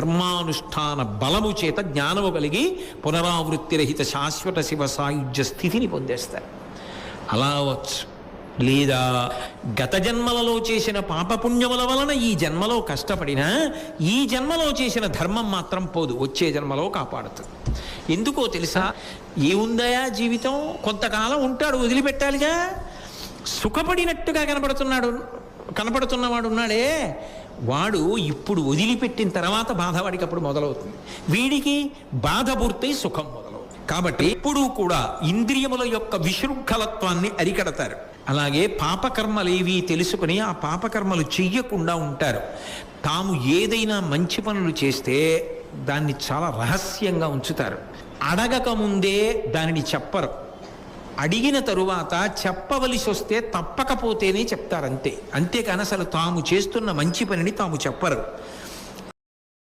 ధర్మానుష్ఠాన బలము చేత జ్ఞానము కలిగి పునరావృత్తిరహిత శాశ్వత శివ సాయుధ్య స్థితిని పొందేస్తారు. అలా అవచ్చు. లేదా గత జన్మలలో చేసిన పాపపుణ్యముల వలన ఈ జన్మలో కష్టపడినా ఈ జన్మలో చేసిన ధర్మం మాత్రం పోదు, వచ్చే జన్మలో కాపాడుతుంది. ఎందుకో తెలుసా? ఏముందయా జీవితం, కొంతకాలం ఉంటాడు, వదిలిపెట్టాలిగా. సుఖపడినట్టుగా కనపడుతున్నవాడు ఉన్నాడే, వాడు ఇప్పుడు వదిలిపెట్టిన తర్వాత బాధ వాడికి అప్పుడు మొదలవుతుంది. వీడికి బాధ పూర్తయి సుఖం మొదలవుతుంది. కాబట్టి ఎప్పుడూ కూడా ఇంద్రియముల యొక్క విశృంఖలత్వాన్ని అరికడతారు. అలాగే పాపకర్మలేవి తెలుసుకుని ఆ పాపకర్మలు చెయ్యకుండా ఉంటారు. తాము ఏదైనా మంచి పనులు చేస్తే దాన్ని చాలా రహస్యంగా ఉంచుతారు. అడగక ముందే దానిని చెప్పరు. అడిగిన తరువాత చెప్పవలసి వస్తే తప్పకపోతేనే చెప్తారు, అంతే. అంతేకాని అసలు తాము చేస్తున్న మంచి పనిని తాము చెప్పరు.